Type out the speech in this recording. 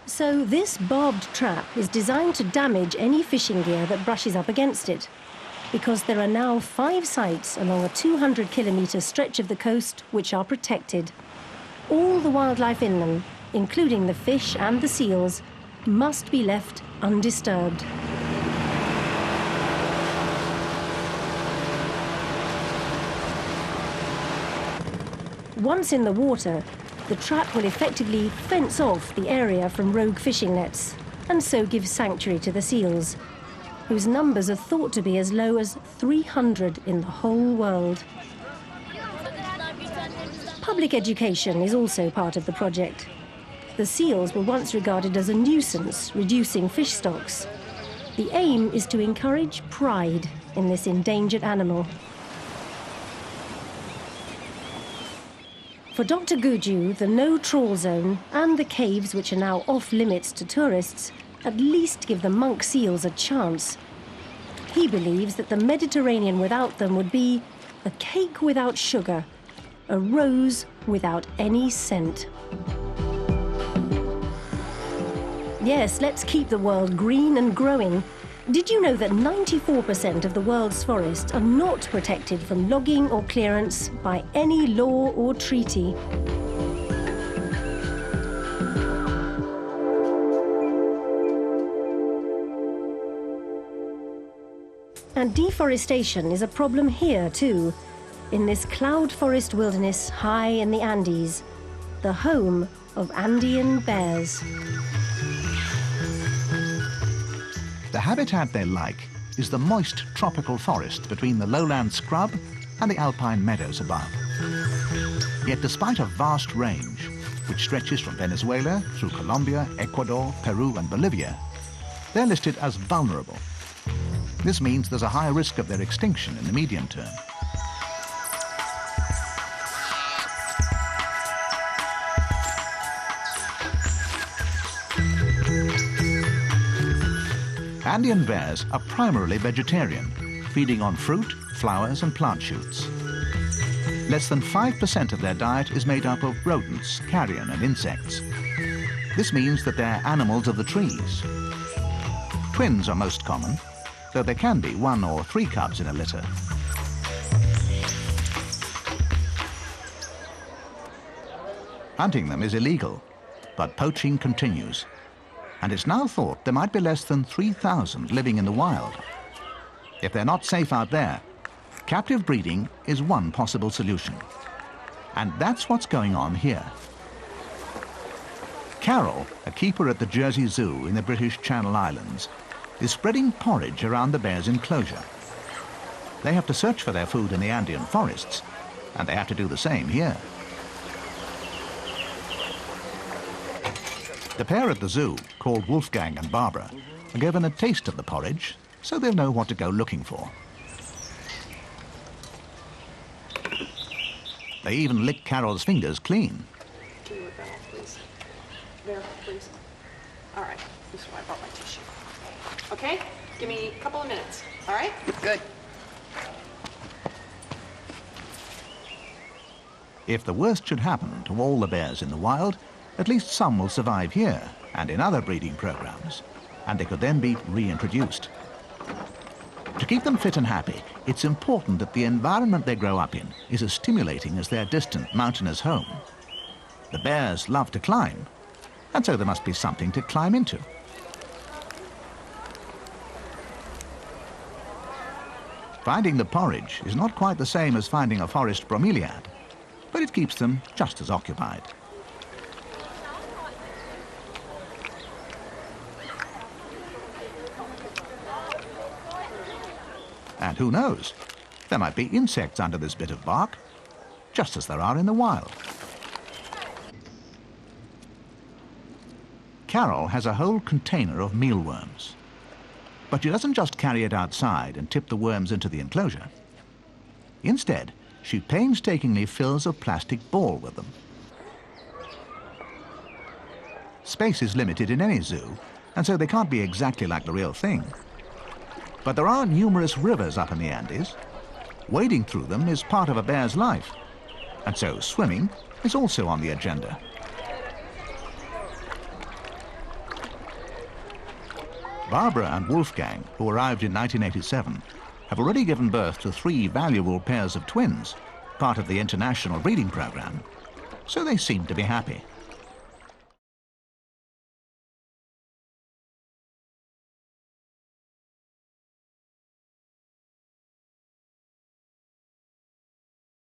So this barbed trap is designed to damage any fishing gear that brushes up against it, because there are now 5 sites along a 200-kilometre stretch of the coast which are protected. All the wildlife in them, including the fish and the seals, must be left undisturbed. Once in the water, the trap will effectively fence off the area from rogue fishing nets, and so give sanctuary to the seals, whose numbers are thought to be as low as 300 in the whole world. Public education is also part of the project. The seals were once regarded as a nuisance, reducing fish stocks. The aim is to encourage pride in this endangered animal. For Dr. Guju, the no-trawl zone and the caves, which are now off-limits to tourists, at least give the monk seals a chance. He believes that the Mediterranean without them would be a cake without sugar, a rose without any scent. Yes, let's keep the world green and growing. Did you know that 94% of the world's forests are not protected from logging or clearance by any law or treaty? And deforestation is a problem here too, in this cloud forest wilderness high in the Andes, the home of Andean bears. The habitat they like is the moist tropical forest between the lowland scrub and the alpine meadows above. Yet despite a vast range, which stretches from Venezuela through Colombia, Ecuador, Peru and Bolivia, they're listed as vulnerable. This means there's a high risk of their extinction in the medium term. Andean bears are primarily vegetarian, feeding on fruit, flowers and plant shoots. Less than 5% of their diet is made up of rodents, carrion and insects. This means that they're animals of the trees. Twins are most common, though there can be 1 or 3 cubs in a litter. Hunting them is illegal, but poaching continues. And it's now thought there might be less than 3,000 living in the wild. If they're not safe out there, captive breeding is one possible solution. And that's what's going on here. Carol, a keeper at the Jersey Zoo in the British Channel Islands, is spreading porridge around the bears' enclosure. They have to search for their food in the Andean forests, and they have to do the same here. The pair at the zoo, called Wolfgang and Barbara, are given a taste of the porridge, so they'll know what to go looking for. They even lick Carol's fingers clean. Can you look that off, please? There, please. All right, this is why I brought my tissue. Okay, give me a couple of minutes, all right? Good. If the worst should happen to all the bears in the wild, at least some will survive here and in other breeding programs, and they could then be reintroduced. To keep them fit and happy, it's important that the environment they grow up in is as stimulating as their distant mountainous home. The bears love to climb, and so there must be something to climb into. Finding the porridge is not quite the same as finding a forest bromeliad, but it keeps them just as occupied. And who knows, there might be insects under this bit of bark, just as there are in the wild. Carol has a whole container of mealworms. But she doesn't just carry it outside and tip the worms into the enclosure. Instead, she painstakingly fills a plastic ball with them. Space is limited in any zoo, and so they can't be exactly like the real thing. But there are numerous rivers up in the Andes. Wading through them is part of a bear's life, and so swimming is also on the agenda. Barbara and Wolfgang, who arrived in 1987, have already given birth to 3 valuable pairs of twins, part of the international breeding program, so they seem to be happy.